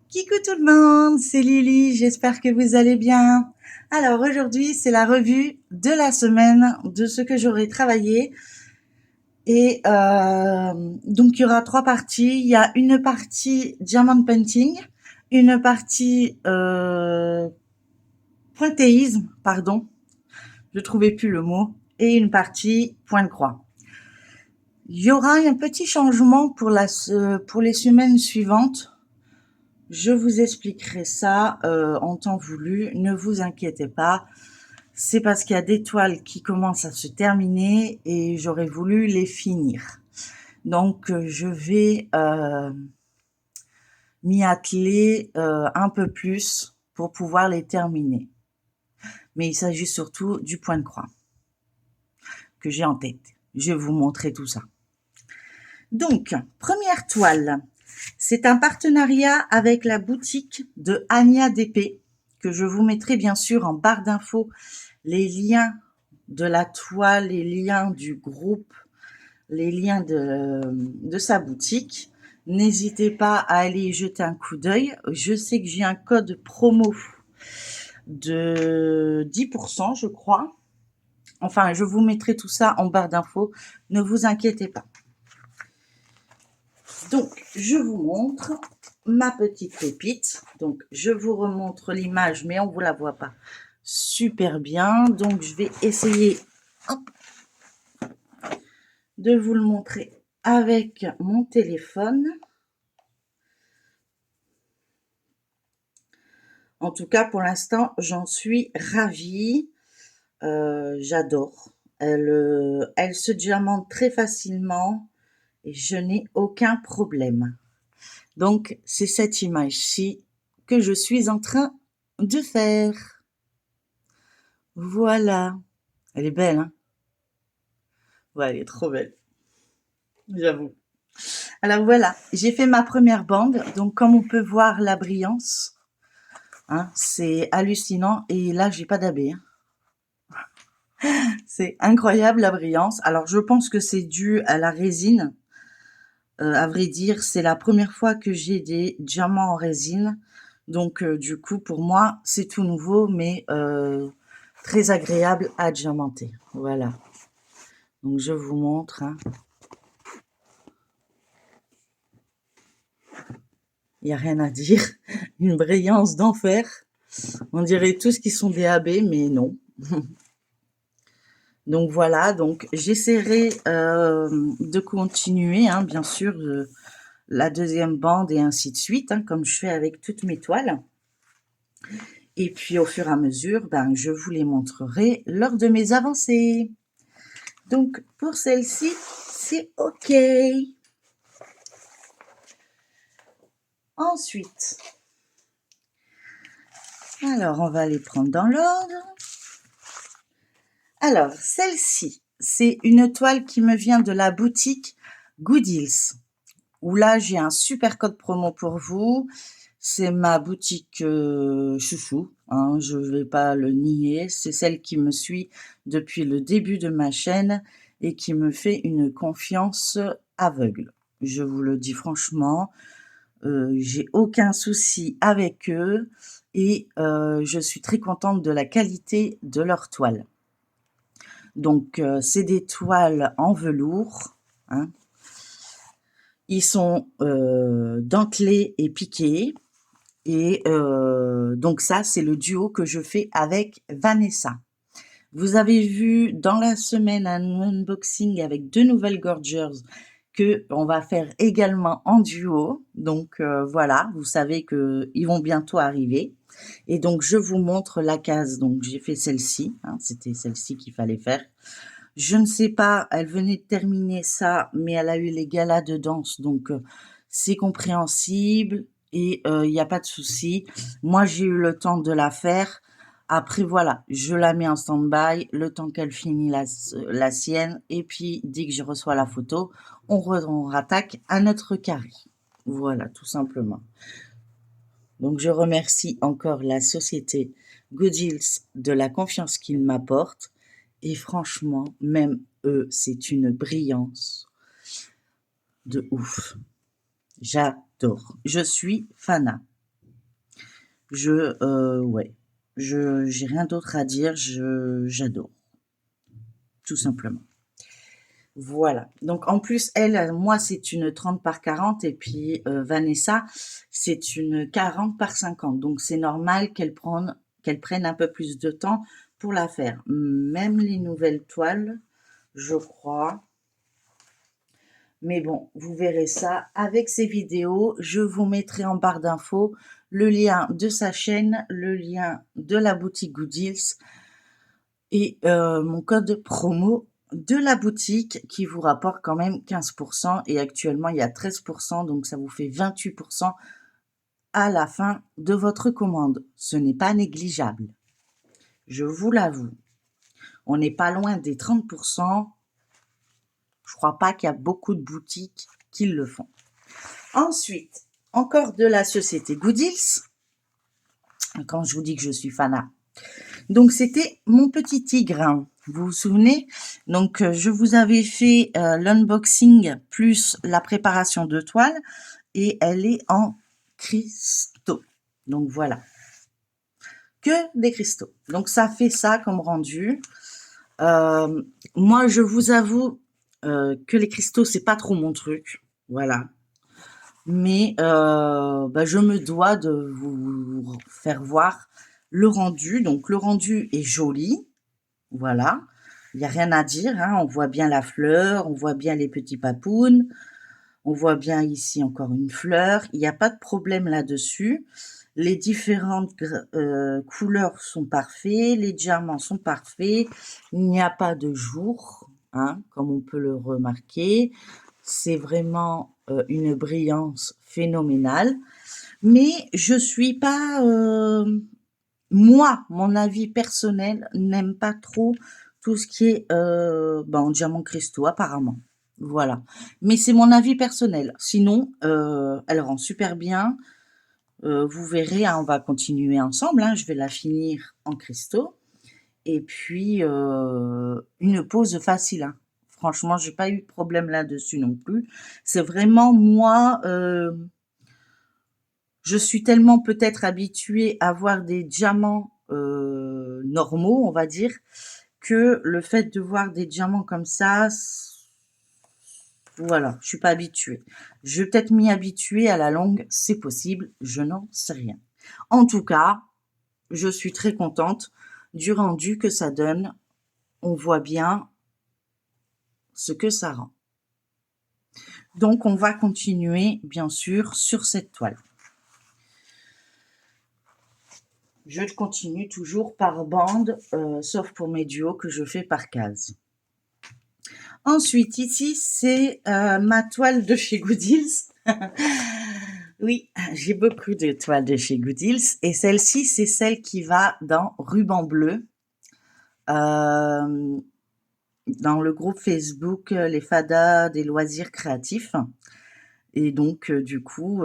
Kikou tout le monde, c'est Lily, j'espère que vous allez bien. Alors aujourd'hui, c'est la revue de la semaine de ce que j'aurai travaillé. Et donc il y aura 3 parties. Il y a une partie diamond painting, une partie pointéisme, pardon, je trouvais plus le mot, et une partie point de croix. Il y aura un petit changement pour les semaines suivantes. Je vous expliquerai ça en temps voulu, ne vous inquiétez pas. C'est parce qu'il y a des toiles qui commencent à se terminer et j'aurais voulu les finir. Donc je vais m'y atteler un peu plus pour pouvoir les terminer. Mais il s'agit surtout du point de croix que j'ai en tête. Je vais vous montrer tout ça. Donc, première toile. C'est un partenariat avec la boutique de Ania DP, que je vous mettrai bien sûr en barre d'infos les liens de la toile, les liens du groupe, les liens de sa boutique. N'hésitez pas à aller y jeter un coup d'œil. Je sais que j'ai un code promo de 10%, je crois. Enfin, je vous mettrai tout ça en barre d'infos. Ne vous inquiétez pas. Donc, je vous montre ma petite pépite. Donc, je vous remontre l'image, mais on ne vous la voit pas super bien. Donc, je vais essayer de vous le montrer avec mon téléphone. En tout cas, pour l'instant, j'en suis ravie. J'adore. Elle se diamante très facilement et je n'ai aucun problème. Donc, c'est cette image-ci que je suis en train de faire. Voilà. Elle est belle, hein? Ouais, elle est trop belle. J'avoue. Alors voilà, j'ai fait ma première bande. Donc, comme on peut voir la brillance, hein, c'est hallucinant. Et là, j'ai pas d'abé. C'est incroyable la brillance. Alors, je pense que c'est dû à la résine. À vrai dire, c'est la première fois que j'ai des diamants en résine. Donc, du coup, pour moi, c'est tout nouveau, mais très agréable à diamanter. Voilà. Donc, je vous montre. Hein. Il n'y a rien à dire. Une brillance d'enfer. On dirait tous qui sont des AB, mais non. Donc voilà, donc j'essaierai de continuer, hein, bien sûr, la deuxième bande et ainsi de suite, hein, comme je fais avec toutes mes toiles. Et puis au fur et à mesure, ben, je vous les montrerai lors de mes avancées. Donc pour celle-ci, c'est OK. Ensuite, alors on va les prendre dans l'ordre. Alors, celle-ci, c'est une toile qui me vient de la boutique Goodills, où là, j'ai un super code promo pour vous. C'est ma boutique chouchou, hein, je ne vais pas le nier. C'est celle qui me suit depuis le début de ma chaîne et qui me fait une confiance aveugle. Je vous le dis franchement, j'ai aucun souci avec eux et je suis très contente de la qualité de leur toile. Donc, c'est des toiles en velours. Hein. Ils sont dentelés et piqués. Et donc ça, c'est le duo que je fais avec Vanessa. Vous avez vu dans la semaine un unboxing avec 2 nouvelles Gorgers que on va faire également en duo. Donc voilà, vous savez que ils vont bientôt arriver. Et donc je vous montre la case. Donc j'ai fait celle-ci, hein, c'était celle-ci qu'il fallait faire. Je ne sais pas, elle venait de terminer ça, mais elle a eu les galas de danse, donc c'est compréhensible et il n'y a pas de souci. Moi, j'ai eu le temps de la faire. Après, voilà, je la mets en stand-by le temps qu'elle finit la sienne. Et puis, dès que je reçois la photo, on rattaque à notre carré. Voilà, tout simplement. Donc, je remercie encore la société Goodills de la confiance qu'ils m'apportent. Et franchement, même eux, c'est une brillance de ouf. J'adore. Je suis fanat. Ouais, j'ai rien d'autre à dire, j'adore, tout simplement. Voilà. Donc en plus, elle, moi, c'est une 30 par 40 et puis Vanessa, c'est une 40 par 50. Donc c'est normal qu'elle prenne un peu plus de temps pour la faire. Même les nouvelles toiles, je crois. Mais bon, vous verrez ça avec ces vidéos. Je vous mettrai en barre d'infos le lien de sa chaîne, le lien de la boutique Gooddeals et mon code promo de la boutique qui vous rapporte quand même 15% et actuellement il y a 13%, donc ça vous fait 28% à la fin de votre commande. Ce n'est pas négligeable, je vous l'avoue. On n'est pas loin des 30%. Je crois pas qu'il y a beaucoup de boutiques qui le font. Ensuite, encore de la société Gooddeals. Quand je vous dis que je suis fanat. Donc, c'était mon petit tigre. Hein. Vous vous souvenez? Donc, je vous avais fait l'unboxing plus la préparation de toile. Et elle est en cristaux. Donc, voilà. Que des cristaux. Donc, ça fait ça comme rendu. Moi, je vous avoue que les cristaux, c'est pas trop mon truc. Voilà. Mais je me dois de vous faire voir le rendu. Donc, le rendu est joli. Voilà. Il n'y a rien à dire. Hein. On voit bien la fleur, on voit bien les petits papounes. On voit bien ici encore une fleur. Il n'y a pas de problème là-dessus. Les différentes couleurs sont parfaites. Les diamants sont parfaits. Il n'y a pas de jour, hein, comme on peut le remarquer. C'est vraiment une brillance phénoménale. Mais je suis pas... moi, mon avis personnel, n'aime pas trop tout ce qui est en diamant cristaux, apparemment. Voilà. Mais c'est mon avis personnel. Sinon, elle rend super bien. Vous verrez, hein, on va continuer ensemble. Hein, je vais la finir en cristaux. Et puis, une pose facile. Hein. Franchement, j'ai pas eu de problème là-dessus non plus. C'est vraiment moi... je suis tellement peut-être habituée à voir des diamants normaux, on va dire, que le fait de voir des diamants comme ça, voilà, je suis pas habituée. Je vais peut-être m'y habituer à la longue, c'est possible, je n'en sais rien. En tout cas, je suis très contente du rendu que ça donne. On voit bien ce que ça rend. Donc, on va continuer, bien sûr, sur cette toile. Je continue toujours par bande, sauf pour mes duos que je fais par case. Ensuite, ici, c'est ma toile de chez Gooddeals. Oui, j'ai beaucoup de toiles de chez Gooddeals. Et celle-ci, c'est celle qui va dans ruban bleu. Dans le groupe Facebook Les Fadas des loisirs créatifs. Et donc, du coup,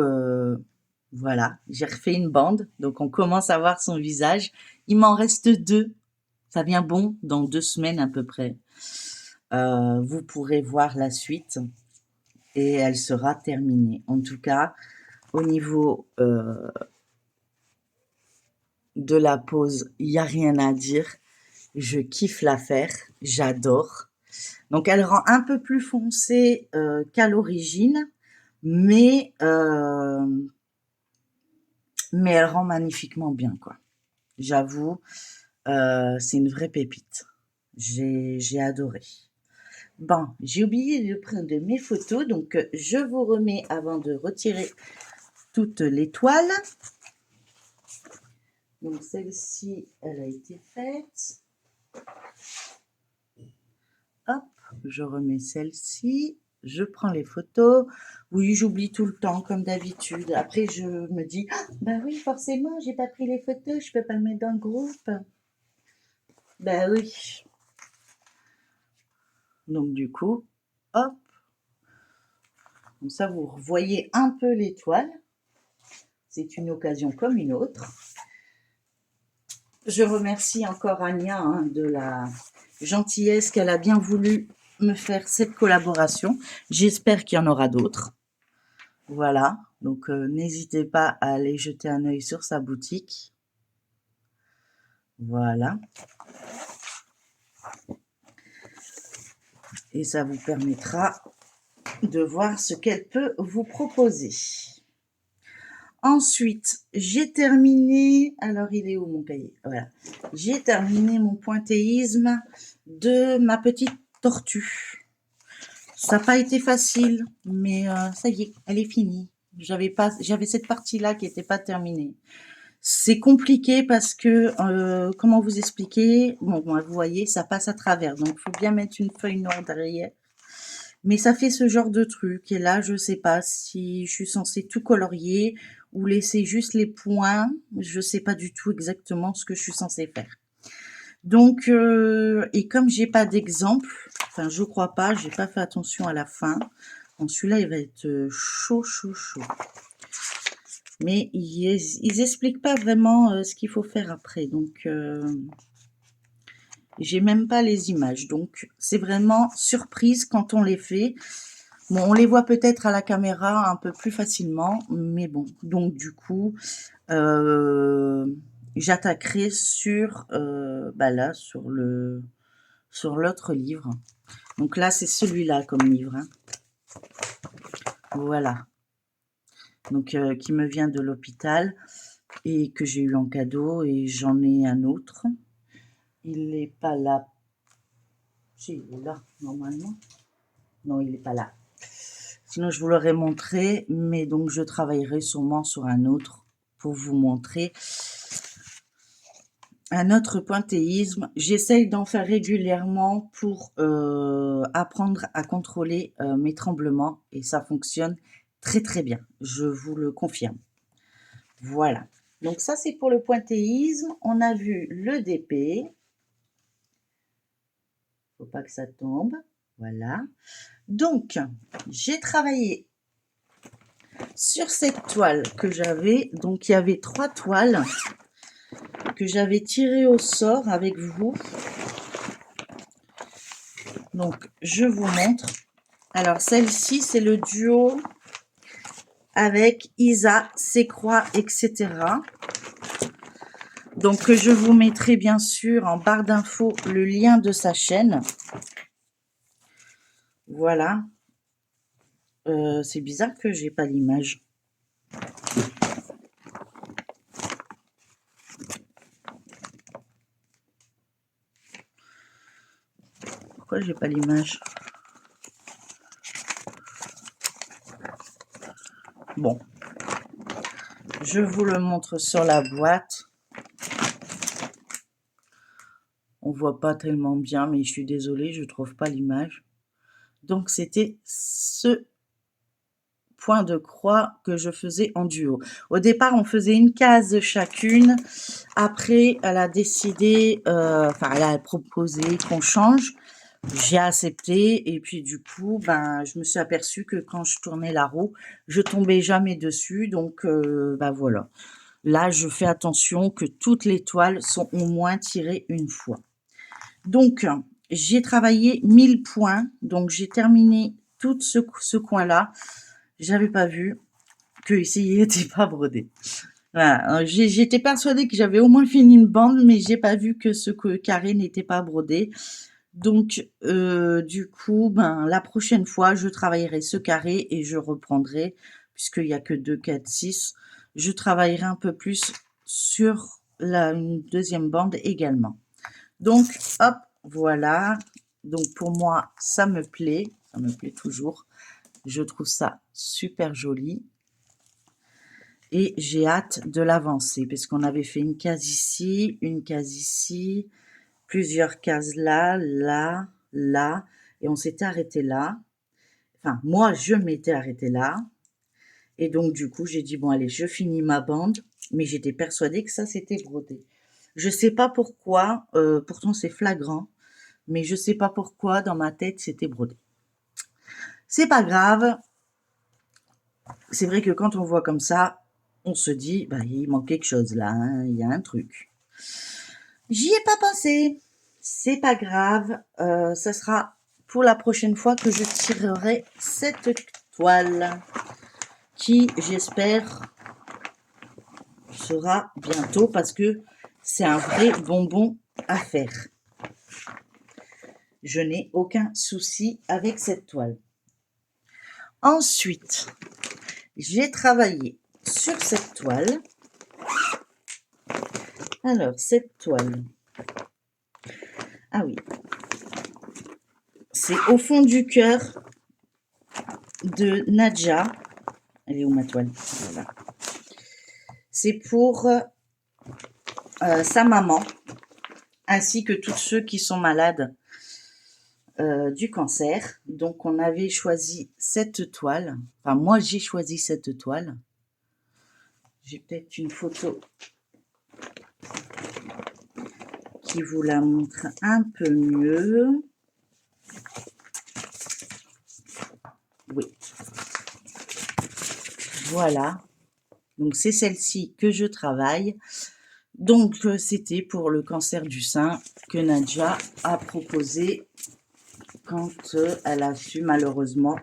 voilà, j'ai refait une bande. Donc, on commence à voir son visage. Il m'en reste 2. Ça vient bon dans 2 semaines à peu près. Vous pourrez voir la suite et elle sera terminée. En tout cas, au niveau de la pose, il n'y a rien à dire. Je kiffe la faire, j'adore. Donc, elle rend un peu plus foncée qu'à l'origine, mais elle rend magnifiquement bien, quoi. J'avoue, c'est une vraie pépite. J'ai adoré. Bon, j'ai oublié de prendre mes photos, donc je vous remets avant de retirer toutes les toiles. Donc celle-ci, elle a été faite. Hop, je remets celle-ci. Je prends les photos. Oui, j'oublie tout le temps, comme d'habitude. Après, je me dis, bah oui, forcément, j'ai pas pris les photos, je peux pas le mettre dans le groupe. Bah oui. Donc du coup, hop. Comme ça, vous voyez un peu l'étoile. C'est une occasion comme une autre. Je remercie encore Ania hein, de la gentillesse qu'elle a bien voulu me faire cette collaboration. J'espère qu'il y en aura d'autres. Voilà, donc n'hésitez pas à aller jeter un œil sur sa boutique. Voilà. Et ça vous permettra de voir ce qu'elle peut vous proposer. Ensuite, j'ai terminé, alors il est où mon cahier? Voilà. J'ai terminé mon pointéisme de ma petite tortue. Ça n'a pas été facile, mais ça y est, elle est finie. J'avais cette partie-là qui n'était pas terminée. C'est compliqué parce que, comment vous expliquer? Bon, vous voyez, ça passe à travers, donc il faut bien mettre une feuille noire derrière. Mais ça fait ce genre de truc. Et là, je sais pas si je suis censée tout colorier ou laisser juste les points. Je sais pas du tout exactement ce que je suis censée faire. Donc, et comme j'ai pas d'exemple, enfin, je crois pas, j'ai pas fait attention à la fin. Bon, celui-là, il va être chaud, chaud, chaud. Mais ils expliquent pas vraiment ce qu'il faut faire après. Donc, j'ai même pas les images. Donc, c'est vraiment surprise quand on les fait. Bon, on les voit peut-être à la caméra un peu plus facilement, mais bon. Donc, du coup, j'attaquerai sur, là, sur l'autre livre. Donc là, c'est celui-là comme livre. Hein. Voilà. Donc, qui me vient de l'hôpital et que j'ai eu en cadeau, et j'en ai un autre. Il n'est pas là. Si, il est là, normalement. Non, il n'est pas là. Sinon, je vous l'aurais montré, mais donc je travaillerai sûrement sur un autre pour vous montrer un autre pointéisme. J'essaye d'en faire régulièrement pour apprendre à contrôler mes tremblements et ça fonctionne très très bien, je vous le confirme. Voilà, donc ça c'est pour le pointéisme. On a vu le DP. Faut pas que ça tombe. Voilà. Donc, j'ai travaillé sur cette toile que j'avais. Donc, il y avait 3 toiles que j'avais tirées au sort avec vous. Donc, je vous montre. Alors, celle-ci, c'est le duo avec Isa, Sécroix, etc. Donc, je vous mettrai bien sûr en barre d'infos le lien de sa chaîne. Voilà. C'est bizarre que j'ai pas l'image. Pourquoi j'ai pas l'image? Bon. Je vous le montre sur la boîte. On voit pas tellement bien, mais je suis désolée, je trouve pas l'image. Donc, c'était ce point de croix que je faisais en duo. Au départ, on faisait une case chacune. Après, elle a décidé, elle a proposé qu'on change. J'ai accepté et puis du coup, je me suis aperçue que quand je tournais la roue, je tombais jamais dessus. Donc, voilà. Là, je fais attention que toutes les toiles sont au moins tirées une fois. Donc, j'ai travaillé 1000 points. Donc, j'ai terminé tout ce coin-là. J'avais pas vu que ici, il n'était pas brodé. Voilà. J'étais persuadée que j'avais au moins fini une bande, mais j'ai pas vu que ce carré n'était pas brodé. Donc, du coup, la prochaine fois, je travaillerai ce carré et je reprendrai, puisqu'il n'y a que 2, 4, 6, je travaillerai un peu plus sur une deuxième bande également. Donc, hop, voilà. Donc, pour moi, ça me plaît toujours. Je trouve ça super joli. Et j'ai hâte de l'avancer, parce qu'on avait fait une case ici, plusieurs cases là, là, là, et on s'était arrêté là. Enfin, moi, je m'étais arrêtée là. Et donc, du coup, j'ai dit, bon, allez, je finis ma bande, mais j'étais persuadée que ça, c'était brodé. Je sais pas pourquoi, pourtant c'est flagrant, mais je sais pas pourquoi, dans ma tête, c'était brodé. C'est pas grave. C'est vrai que quand on voit comme ça, on se dit, il manque quelque chose là, hein, il y a un truc. J'y ai pas pensé. C'est pas grave. Ça sera pour la prochaine fois que je tirerai cette toile qui, j'espère, sera bientôt parce que c'est un vrai bonbon à faire. Je n'ai aucun souci avec cette toile. Ensuite, j'ai travaillé sur cette toile. Alors, cette toile, ah oui, c'est Au fond du cœur de Nadja. Elle est où ma toile? Voilà. C'est pour sa maman, ainsi que tous ceux qui sont malades du cancer. Donc, on avait choisi cette toile. Enfin, moi, j'ai choisi cette toile. J'ai peut-être une photo qui vous la montre un peu mieux. Oui. Voilà. Donc, c'est celle-ci que je travaille. Donc, c'était pour le cancer du sein que Nadja a proposé quand elle a su malheureusement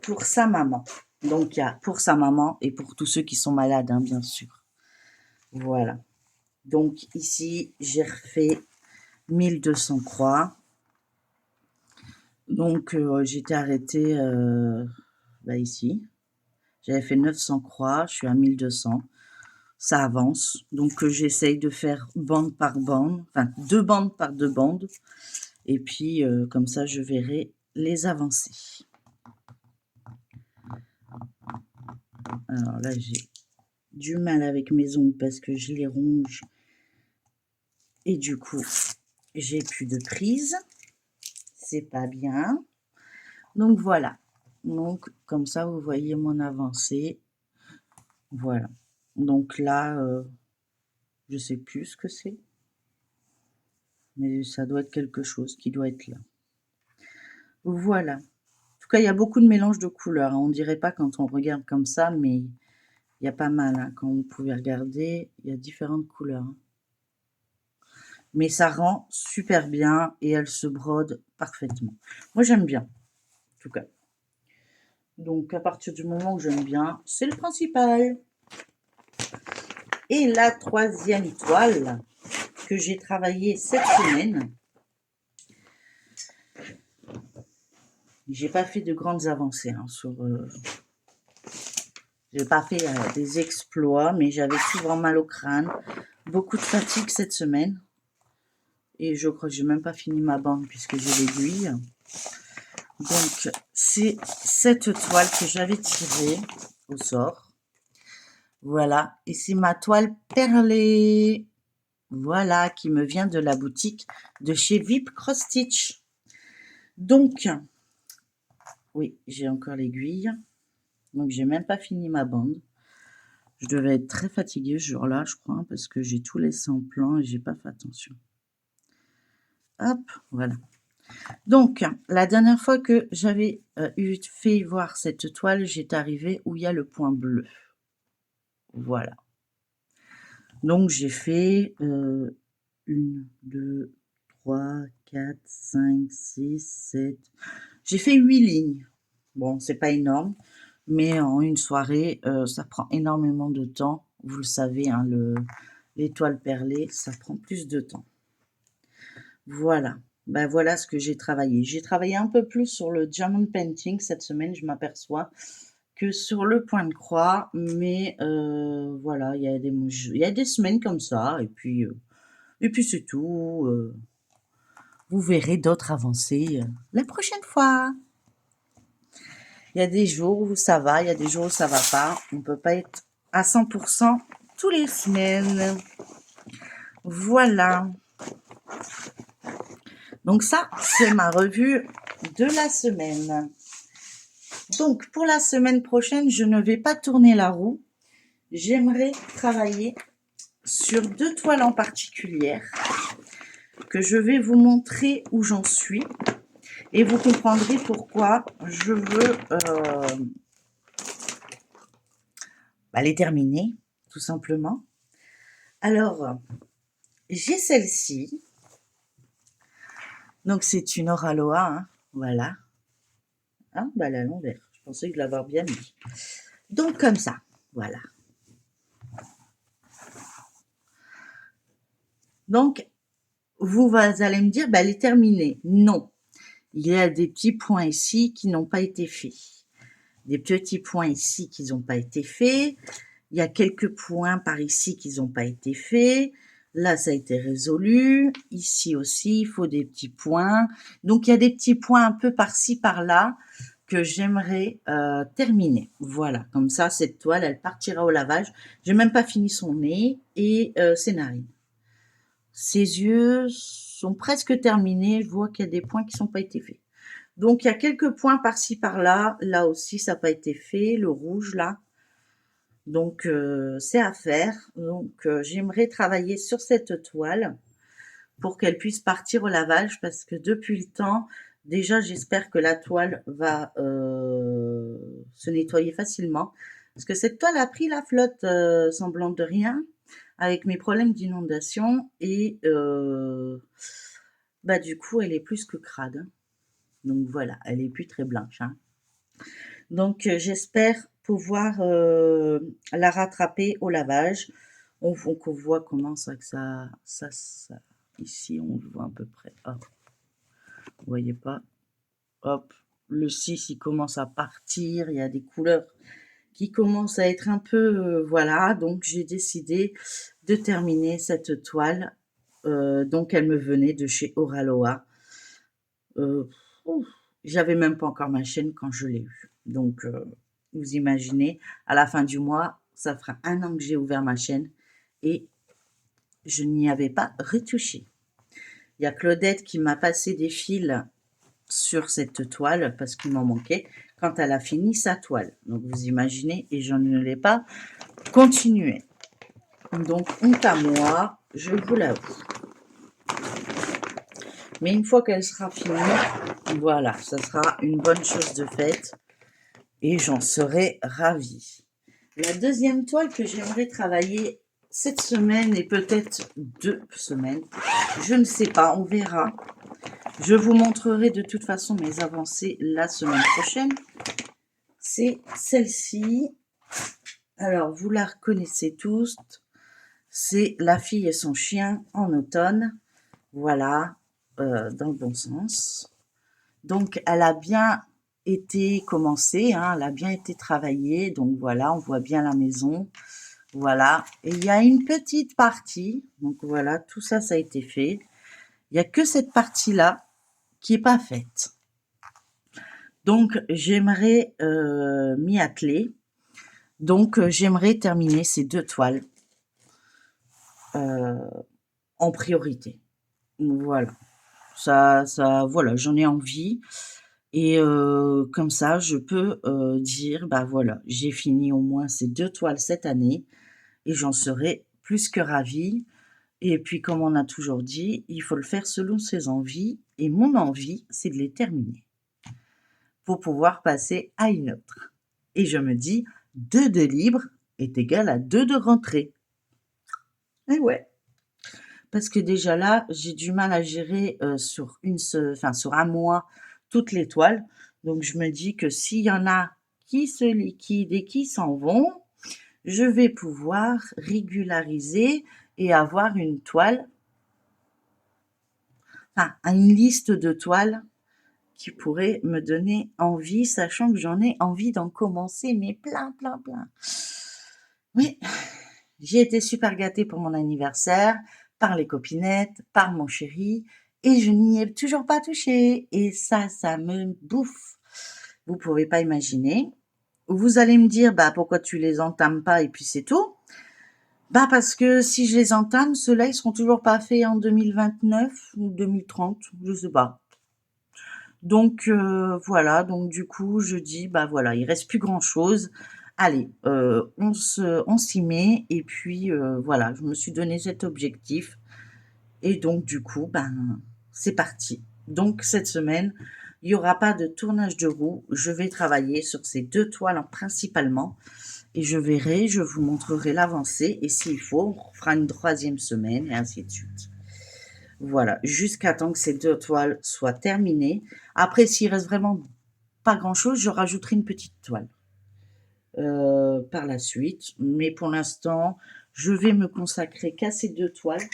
pour sa maman. Donc, il y a pour sa maman et pour tous ceux qui sont malades, hein, bien sûr. Voilà. Donc, ici, j'ai refait 1200 croix. Donc, j'étais arrêtée ici. J'avais fait 900 croix, je suis à 1200. Ça avance. Donc, j'essaye de faire bande par bande, enfin 2 bandes par 2 bandes. Et puis, comme ça, je verrai les avancées. Alors là, j'ai du mal avec mes ongles parce que je les ronge. Et du coup, j'ai plus de prise. C'est pas bien. Donc, voilà. Donc, comme ça, vous voyez mon avancée. Voilà. Donc là, je sais plus ce que c'est. Mais ça doit être quelque chose qui doit être là. Voilà. En tout cas, il y a beaucoup de mélange de couleurs. On dirait pas quand on regarde comme ça, mais il y a pas mal. Hein. Quand vous pouvez regarder, il y a différentes couleurs. Mais ça rend super bien et elle se brode parfaitement. Moi, j'aime bien, en tout cas. Donc, à partir du moment où j'aime bien, c'est le principal. Et la troisième toile que j'ai travaillée cette semaine, j'ai pas fait de grandes avancées hein, sur. J'ai pas fait des exploits, mais j'avais souvent mal au crâne, beaucoup de fatigue cette semaine. Et je crois que j'ai même pas fini ma bande puisque j'ai l'aiguille. Donc, c'est cette toile que j'avais tirée au sort. Voilà. Et c'est ma toile perlée. Voilà, qui me vient de la boutique de chez VIP Cross Stitch. Donc, oui, j'ai encore l'aiguille. Donc, j'ai même pas fini ma bande. Je devais être très fatiguée ce jour-là, je crois, parce que j'ai tout laissé en plan et j'ai pas fait attention. Hop, voilà. Donc, la dernière fois que j'avais fait voir cette toile, j'étais arrivée où il y a le point bleu. Voilà. Donc, j'ai fait 1, 2, 3, 4, 5, 6, 7. J'ai fait 8 lignes. Bon, c'est pas énorme, mais en une soirée, ça prend énormément de temps. Vous le savez, hein, les toiles perlées, ça prend plus de temps. Voilà. Ben voilà ce que j'ai travaillé. J'ai travaillé un peu plus sur le diamond painting cette semaine, je m'aperçois, que sur le point de croix. Mais voilà, il y a des semaines comme ça, et puis c'est tout. Vous verrez d'autres avancées la prochaine fois. Il y a des jours où ça va, il y a des jours où ça va pas. On peut pas être à 100% tous les semaines. Voilà. Donc ça, c'est ma revue de la semaine. Donc pour la semaine prochaine, je ne vais pas tourner la roue. J'aimerais travailler sur 2 toiles en particulier que je vais vous montrer où j'en suis. Et vous comprendrez pourquoi je veux les terminer, tout simplement. Alors, j'ai celle-ci. Donc, c'est une Oraloa, hein, voilà. Ah, elle est à l'envers. pensais que l'avoir bien mis. Donc comme ça, voilà. Donc, vous allez me dire, bah, elle est terminée. Non, il y a des petits points ici qui n'ont pas été faits. Des petits points ici qui n'ont pas été faits. Il y a quelques points par ici qui n'ont pas été faits. Là, ça a été résolu. Ici aussi, il faut des petits points. Donc, il y a des petits points un peu par-ci, par-là que j'aimerais terminer. Voilà, comme ça, cette toile, elle partira au lavage. J'ai même pas fini son nez et ses narines. Ses yeux sont presque terminés. Je vois qu'il y a des points qui n'ont pas été faits. Donc, il y a quelques points par-ci, par-là. Là aussi, ça n'a pas été fait. Le rouge, là. Donc, c'est à faire. Donc, j'aimerais travailler sur cette toile pour qu'elle puisse partir au lavage parce que depuis le temps, déjà, j'espère que la toile va se nettoyer facilement. Parce que cette toile a pris la flotte semblant de rien avec mes problèmes d'inondation et bah, du coup, elle est plus que crade. Donc, voilà, elle est plus très blanche. Hein. Donc, j'espère pouvoir la rattraper au lavage. On voit comment ça. Ici, on le voit à peu près. Hop. Vous voyez pas? Hop. Le 6, il commence à partir. Il y a des couleurs qui commencent à être un peu... voilà. Donc, j'ai décidé de terminer cette toile. Donc, elle me venait de chez Oraloa. J'avais même pas encore ma chaîne quand je l'ai eue. Donc, vous imaginez, à la fin du mois, ça fera 1 an que j'ai ouvert ma chaîne et je n'y avais pas retouché. Il y a Claudette qui m'a passé des fils sur cette toile parce qu'il m'en manquait quand elle a fini sa toile. Donc, vous imaginez, et je ne l'ai pas continué. Donc, honte à moi, je vous l'avoue. Mais une fois qu'elle sera finie, voilà, ça sera une bonne chose de faite et j'en serai ravie. La deuxième toile que j'aimerais travailler cette semaine et peut-être 2 semaines, je ne sais pas, on verra. Je vous montrerai de toute façon mes avancées la semaine prochaine. C'est celle-ci. Alors, vous la reconnaissez tous. C'est La fille et son chien en automne. Voilà, dans le bon sens. Donc, elle a bien été commencée, hein, elle a bien été travaillée. Donc, voilà, on voit bien la maison. Voilà. Et il y a une petite partie. Donc, voilà, tout ça, ça a été fait. Il n'y a que cette partie-là qui n'est pas faite. Donc, j'aimerais m'y atteler. Donc, j'aimerais terminer ces 2 toiles en priorité. Voilà. Voilà, j'en ai envie. Et comme ça, je peux dire, bah voilà, j'ai fini au moins ces 2 toiles cette année et j'en serai plus que ravie. Et puis, comme on a toujours dit, il faut le faire selon ses envies. Et mon envie, c'est de les terminer pour pouvoir passer à une autre. Et je me dis, 2 de libre est égal à 2 de rentrée. Et ouais. Parce que déjà là, j'ai du mal à gérer sur un mois toutes les toiles. Donc, je me dis que s'il y en a qui se liquident et qui s'en vont, je vais pouvoir régulariser et avoir une toile, une liste de toiles qui pourrait me donner envie, sachant que j'en ai envie d'en commencer, mais plein. Oui, j'ai été super gâtée pour mon anniversaire, par les copinettes, par mon chéri, et je n'y ai toujours pas touché. Et ça me bouffe. Vous pouvez pas imaginer. Vous allez me dire, bah, pourquoi tu les entames pas et puis c'est tout? Bah, parce que si je les entame, ceux-là, ils seront toujours pas faits en 2029 ou 2030, je sais pas. Donc, voilà, donc du coup, je dis, bah, voilà, il reste plus grand-chose. Allez, on s'y met et puis, voilà, je me suis donné cet objectif et donc du coup, ben, c'est parti. Donc cette semaine, il y aura pas de tournage de roue. Je vais travailler sur ces 2 toiles principalement et je verrai, je vous montrerai l'avancée et s'il faut, on fera une 3e semaine et ainsi de suite. Voilà, jusqu'à temps que ces 2 toiles soient terminées. Après, s'il reste vraiment pas grand-chose, je rajouterai une petite toile par la suite. Mais pour l'instant, je vais me consacrer qu'à ces 2 toiles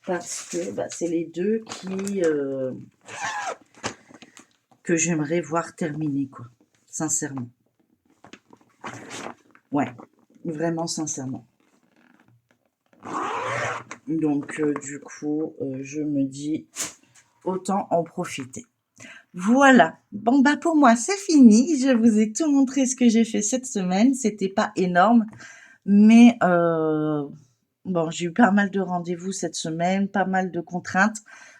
parce que c'est les 2 que j'aimerais voir terminer, quoi, sincèrement. Ouais, vraiment sincèrement. Donc du coup, je me dis autant en profiter. Voilà. Bon pour moi c'est fini. Je vous ai tout montré ce que j'ai fait cette semaine. C'était pas énorme, mais bon, j'ai eu pas mal de rendez-vous cette semaine, pas mal de contraintes.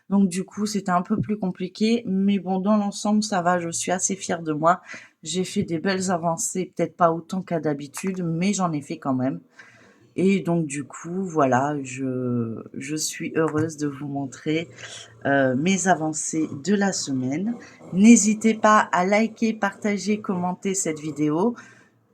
Donc du coup, c'était un peu plus compliqué, mais bon, dans l'ensemble, ça va. Je suis assez fière de moi. J'ai fait des belles avancées, peut-être pas autant qu'à d'habitude, mais j'en ai fait quand même. Et donc du coup, voilà, je suis heureuse de vous montrer mes avancées de la semaine. N'hésitez pas à liker, partager, commenter cette vidéo.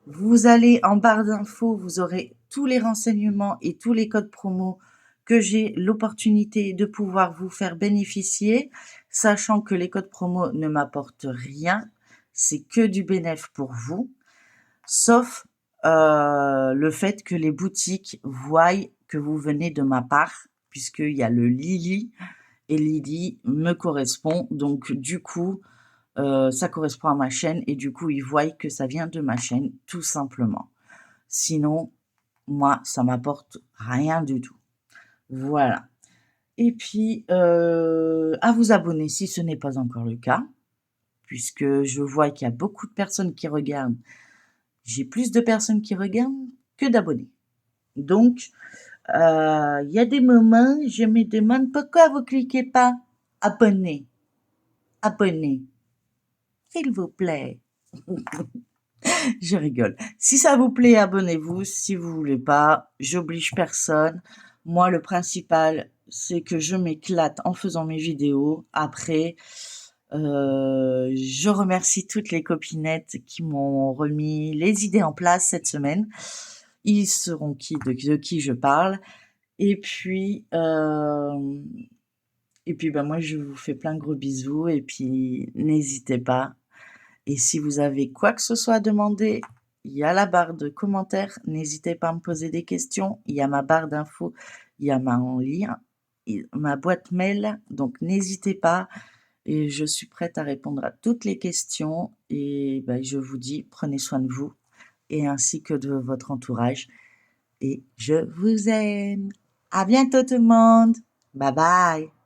Vous allez en barre d'infos, vous aurez tous les renseignements et tous les codes promo que j'ai l'opportunité de pouvoir vous faire bénéficier, sachant que les codes promo ne m'apportent rien, c'est que du bénéfice pour vous, sauf le fait que les boutiques voient que vous venez de ma part, puisqu'il y a le Lily, et Lily me correspond, donc du coup, ça correspond à ma chaîne, et du coup, ils voient que ça vient de ma chaîne, tout simplement. Sinon, moi, ça m'apporte rien du tout. Voilà. Et puis, à vous abonner si ce n'est pas encore le cas, puisque je vois qu'il y a beaucoup de personnes qui regardent. J'ai plus de personnes qui regardent que d'abonnés. Donc, il y a des moments, je me demande pourquoi vous cliquez pas abonner. Abonner. S'il vous plaît. Je rigole. Si ça vous plaît, abonnez-vous. Si vous voulez pas, j'oblige personne. Moi, le principal, c'est que je m'éclate en faisant mes vidéos. Après, je remercie toutes les copinettes qui m'ont remis les idées en place cette semaine. Ils sauront de qui je parle. Et puis, moi, je vous fais plein de gros bisous. Et puis, n'hésitez pas. Et si vous avez quoi que ce soit à demander, il y a la barre de commentaires. N'hésitez pas à me poser des questions. Il y a ma barre d'infos, il y a ma boîte mail. Donc n'hésitez pas. Et je suis prête à répondre à toutes les questions. Et je vous dis, prenez soin de vous et ainsi que de votre entourage. Et je vous aime. À bientôt tout le monde. Bye bye.